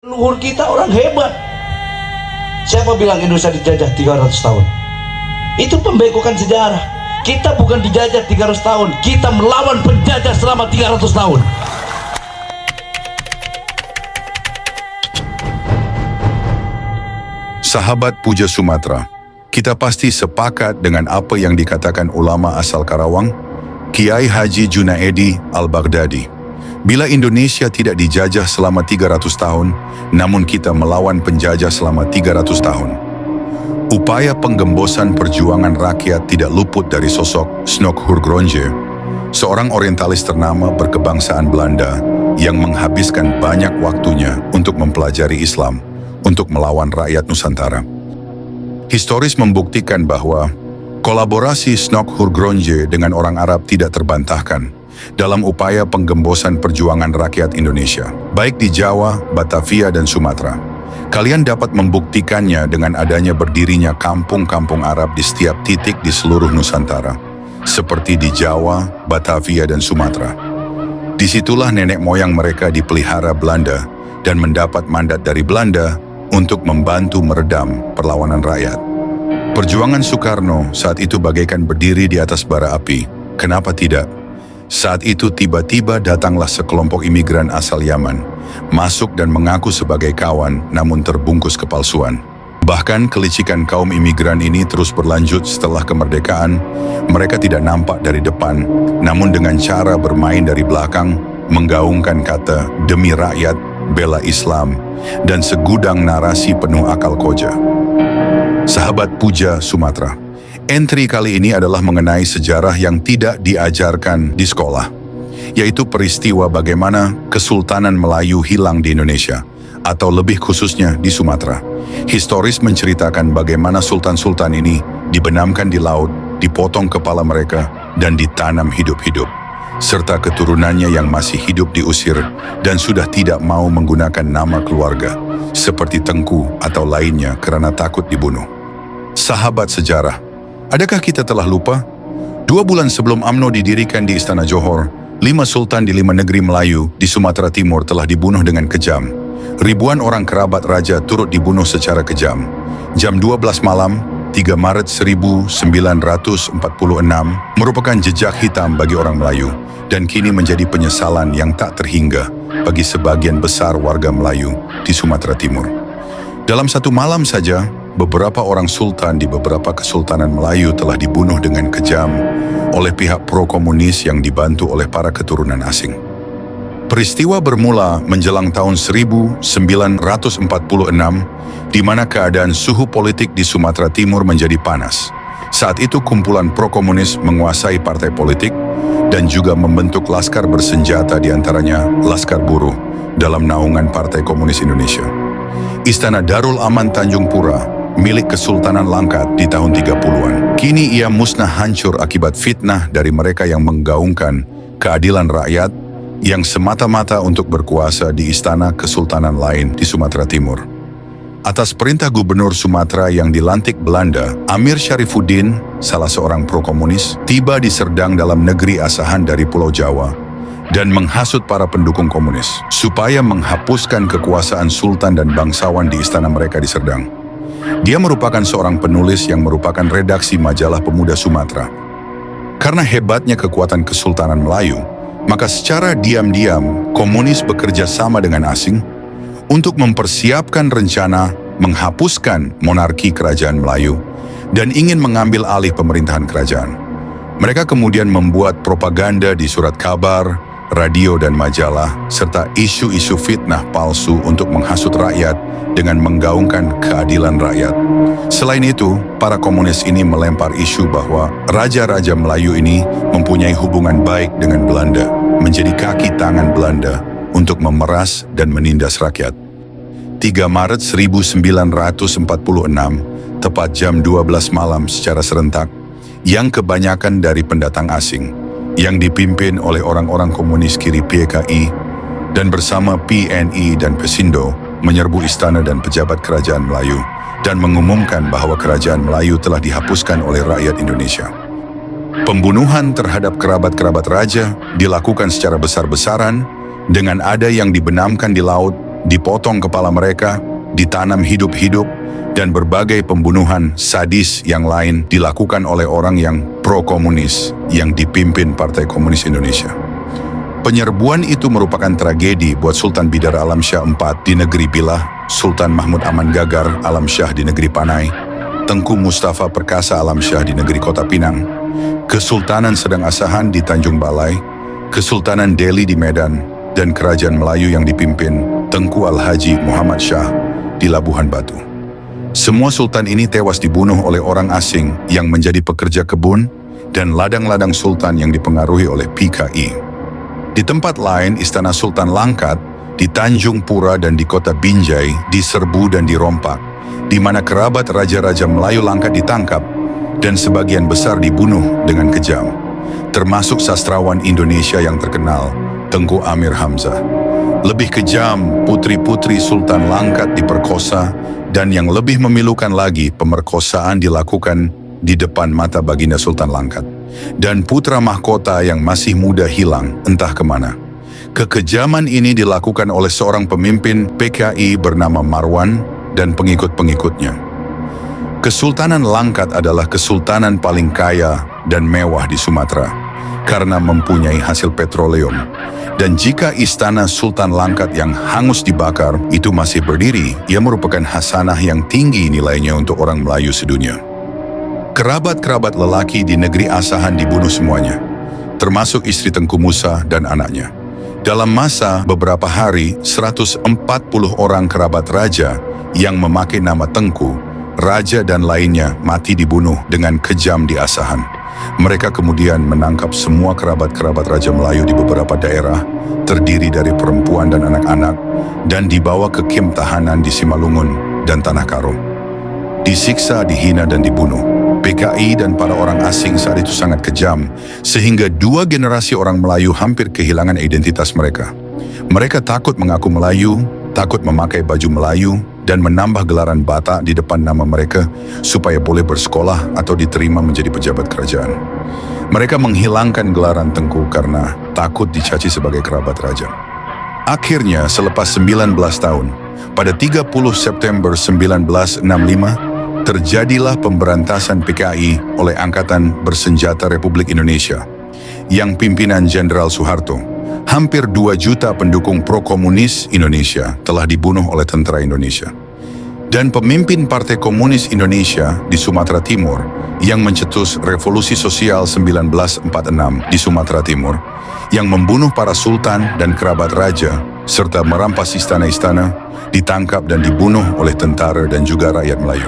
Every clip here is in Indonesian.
Leluhur kita orang hebat. Siapa bilang Indonesia dijajah 300 tahun? Itu pembekokan sejarah. Kita bukan dijajah 300 tahun, kita melawan penjajah selama 300 tahun. Sahabat Puja Sumatera, kita pasti sepakat dengan apa yang dikatakan ulama asal Karawang, Kiai Haji Junaedi Al-Baghdadi. Bila Indonesia tidak dijajah selama 300 tahun, namun kita melawan penjajah selama 300 tahun. Upaya penggembosan perjuangan rakyat tidak luput dari sosok Snok Hurgronje, seorang orientalis ternama berkebangsaan Belanda yang menghabiskan banyak waktunya untuk mempelajari Islam, untuk melawan rakyat Nusantara. Historis membuktikan bahwa kolaborasi Snok Hurgronje dengan orang Arab tidak terbantahkan dalam upaya penggembosan perjuangan rakyat Indonesia, baik di Jawa, Batavia, dan Sumatera. Kalian dapat membuktikannya dengan adanya berdirinya kampung-kampung Arab di setiap titik di seluruh Nusantara, seperti di Jawa, Batavia, dan Sumatera. Disitulah nenek moyang mereka dipelihara Belanda dan mendapat mandat dari Belanda untuk membantu meredam perlawanan rakyat. Perjuangan Soekarno saat itu bagaikan berdiri di atas bara api. Kenapa tidak? Saat itu tiba-tiba datanglah sekelompok imigran asal Yaman, masuk dan mengaku sebagai kawan namun terbungkus kepalsuan. Bahkan kelicikan kaum imigran ini terus berlanjut setelah kemerdekaan. Mereka tidak nampak dari depan, namun dengan cara bermain dari belakang, menggaungkan kata demi rakyat, bela Islam, dan segudang narasi penuh akal koja. Sahabat Puja Sumatera, entry kali ini adalah mengenai sejarah yang tidak diajarkan di sekolah, yaitu peristiwa bagaimana Kesultanan Melayu hilang di Indonesia, atau lebih khususnya di Sumatera. Historis menceritakan bagaimana sultan-sultan ini dibenamkan di laut, dipotong kepala mereka, dan ditanam hidup-hidup, serta keturunannya yang masih hidup diusir dan sudah tidak mau menggunakan nama keluarga, seperti Tengku atau lainnya karena takut dibunuh. Sahabat sejarah, adakah kita telah lupa? 2 bulan sebelum UMNO didirikan di Istana Johor, 5 sultan di 5 negeri Melayu di Sumatera Timur telah dibunuh dengan kejam. Ribuan orang kerabat raja turut dibunuh secara kejam. Jam 12 malam, 3 Maret 1946 merupakan jejak hitam bagi orang Melayu dan kini menjadi penyesalan yang tak terhingga bagi sebagian besar warga Melayu di Sumatera Timur. Dalam satu malam saja, beberapa orang sultan di beberapa kesultanan Melayu telah dibunuh dengan kejam oleh pihak pro-komunis yang dibantu oleh para keturunan asing. Peristiwa bermula menjelang tahun 1946, di mana keadaan suhu politik di Sumatera Timur menjadi panas. Saat itu kumpulan pro-komunis menguasai partai politik dan juga membentuk laskar bersenjata, di antaranya Laskar Buruh, dalam naungan Partai Komunis Indonesia. Istana Darul Aman Tanjung Pura, milik Kesultanan Langkat di tahun 30-an. Kini ia musnah hancur akibat fitnah dari mereka yang menggaungkan keadilan rakyat yang semata-mata untuk berkuasa di istana kesultanan lain di Sumatera Timur. Atas perintah Gubernur Sumatera yang dilantik Belanda, Amir Syarifuddin, salah seorang pro-komunis, tiba di Serdang dalam negeri asahan dari Pulau Jawa dan menghasut para pendukung komunis supaya menghapuskan kekuasaan sultan dan bangsawan di istana mereka di Serdang. Dia merupakan seorang penulis yang merupakan redaksi majalah Pemuda Sumatera. Karena hebatnya kekuatan Kesultanan Melayu, maka secara diam-diam komunis bekerja sama dengan asing untuk mempersiapkan rencana menghapuskan monarki kerajaan Melayu dan ingin mengambil alih pemerintahan kerajaan. Mereka kemudian membuat propaganda di surat kabar, radio dan majalah, serta isu-isu fitnah palsu untuk menghasut rakyat dengan menggaungkan keadilan rakyat. Selain itu, para komunis ini melempar isu bahwa raja-raja Melayu ini mempunyai hubungan baik dengan Belanda, menjadi kaki tangan Belanda untuk memeras dan menindas rakyat. 3 Maret 1946, tepat jam 12 malam secara serentak, yang kebanyakan dari pendatang asing, yang dipimpin oleh orang-orang komunis kiri PKI dan bersama PNI dan Pesindo, menyerbu istana dan pejabat kerajaan Melayu dan mengumumkan bahwa kerajaan Melayu telah dihapuskan oleh rakyat Indonesia. Pembunuhan terhadap kerabat-kerabat raja dilakukan secara besar-besaran dengan ada yang dibenamkan di laut dipotong kepala mereka, ditanam hidup-hidup, dan berbagai pembunuhan sadis yang lain dilakukan oleh orang yang pro-komunis yang dipimpin Partai Komunis Indonesia. Penyerbuan itu merupakan tragedi buat Sultan Bidar Alamsyah IV di negeri Bilah, Sultan Mahmud Aman Gagar Alamsyah di negeri Panai, Tengku Mustafa Perkasa Alamsyah di negeri Kota Pinang, Kesultanan Sedang Asahan di Tanjung Balai, Kesultanan Delhi di Medan, dan Kerajaan Melayu yang dipimpin Tengku Al-Haji Muhammad Shah di Labuhan Batu. Semua sultan ini tewas dibunuh oleh orang asing yang menjadi pekerja kebun dan ladang-ladang sultan yang dipengaruhi oleh PKI. Di tempat lain, Istana Sultan Langkat, di Tanjung Pura dan di kota Binjai diserbu dan dirompak, di mana kerabat raja-raja Melayu Langkat ditangkap dan sebagian besar dibunuh dengan kejam, termasuk sastrawan Indonesia yang terkenal, Tengku Amir Hamzah. Lebih kejam, putri-putri Sultan Langkat diperkosa, dan yang lebih memilukan lagi, pemerkosaan dilakukan di depan mata baginda Sultan Langkat. Dan putra mahkota yang masih muda hilang entah kemana. Kekejaman ini dilakukan oleh seorang pemimpin PKI bernama Marwan dan pengikut-pengikutnya. Kesultanan Langkat adalah kesultanan paling kaya dan mewah di Sumatera karena mempunyai hasil petroleum. Dan jika istana Sultan Langkat yang hangus dibakar itu masih berdiri, ia merupakan hasanah yang tinggi nilainya untuk orang Melayu sedunia. Kerabat-kerabat lelaki di negeri Asahan dibunuh semuanya, termasuk istri Tengku Musa dan anaknya. Dalam masa beberapa hari, 140 orang kerabat raja yang memakai nama Tengku, raja dan lainnya mati dibunuh dengan kejam di Asahan. Mereka kemudian menangkap semua kerabat-kerabat Raja Melayu di beberapa daerah, terdiri dari perempuan dan anak-anak, dan dibawa ke kem tahanan di Simalungun dan Tanah Karo. Disiksa, dihina, dan dibunuh. PKI dan para orang asing saat itu sangat kejam, sehingga 2 generasi orang Melayu hampir kehilangan identitas mereka. Mereka takut mengaku Melayu, takut memakai baju Melayu, dan menambah gelaran Batak di depan nama mereka supaya boleh bersekolah atau diterima menjadi pejabat kerajaan. Mereka menghilangkan gelaran Tengku karena takut dicaci sebagai kerabat raja. Akhirnya, selepas 19 tahun, pada 30 September 1965, terjadilah pemberantasan PKI oleh Angkatan Bersenjata Republik Indonesia, yang pimpinan Jenderal Soeharto. Hampir 2 juta pendukung pro-komunis Indonesia telah dibunuh oleh tentara Indonesia. Dan pemimpin Partai Komunis Indonesia di Sumatera Timur yang mencetus Revolusi Sosial 1946 di Sumatera Timur, yang membunuh para sultan dan kerabat raja, serta merampas istana-istana, ditangkap dan dibunuh oleh tentara dan juga rakyat Melayu.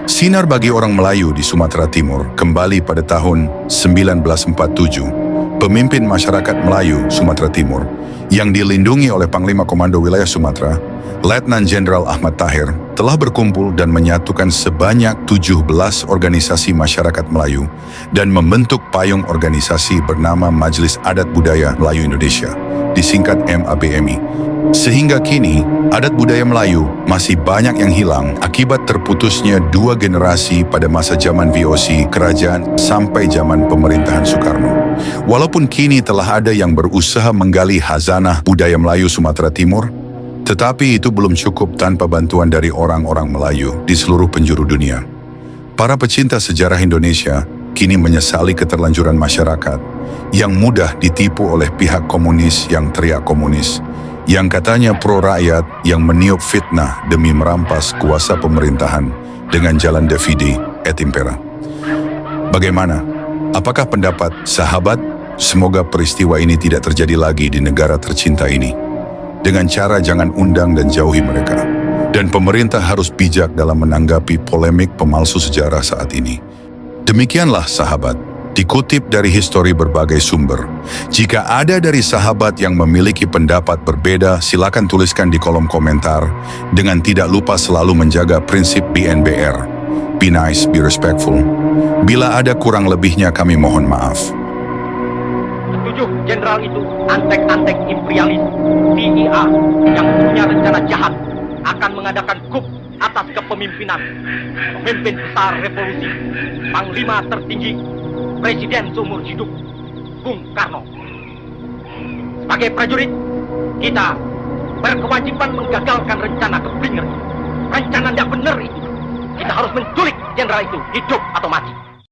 Sinar bagi orang Melayu di Sumatera Timur kembali pada tahun 1947. Pemimpin masyarakat Melayu Sumatera Timur yang dilindungi oleh Panglima Komando Wilayah Sumatera, Letnan Jenderal Ahmad Tahir, telah berkumpul dan menyatukan sebanyak 17 organisasi masyarakat Melayu dan membentuk payung organisasi bernama Majelis Adat Budaya Melayu Indonesia, disingkat MABMI. Sehingga kini, adat budaya Melayu masih banyak yang hilang akibat terputusnya 2 generasi pada masa zaman VOC kerajaan sampai zaman pemerintahan Soekarno. Walaupun kini telah ada yang berusaha menggali khazanah budaya Melayu Sumatera Timur, tetapi itu belum cukup tanpa bantuan dari orang-orang Melayu di seluruh penjuru dunia. Para pecinta sejarah Indonesia kini menyesali keterlanjuran masyarakat yang mudah ditipu oleh pihak komunis yang teriak komunis, yang katanya pro-rakyat yang meniup fitnah demi merampas kuasa pemerintahan dengan jalan divide et impera. Bagaimana? Apakah pendapat sahabat? Semoga peristiwa ini tidak terjadi lagi di negara tercinta ini. Dengan cara jangan undang dan jauhi mereka. Dan pemerintah harus bijak dalam menanggapi polemik pemalsu sejarah saat ini. Demikianlah sahabat. Dikutip dari histori berbagai sumber. Jika ada dari sahabat yang memiliki pendapat berbeda, silakan tuliskan di kolom komentar, dengan tidak lupa selalu menjaga prinsip BNBR. Be nice, be respectful. Bila ada kurang lebihnya kami mohon maaf. Ketujuh jenderal itu antek-antek imperialis DIA yang punya rencana jahat akan mengadakan coup atas kepemimpinan pemimpin besar revolusi, Panglima tertinggi, Presiden seumur hidup, Bung Karno. Sebagai prajurit, kita berkewajiban menggagalkan rencana Keblinger. Rencana tidak benar itu. Kita harus menculik jenderal itu, hidup atau mati.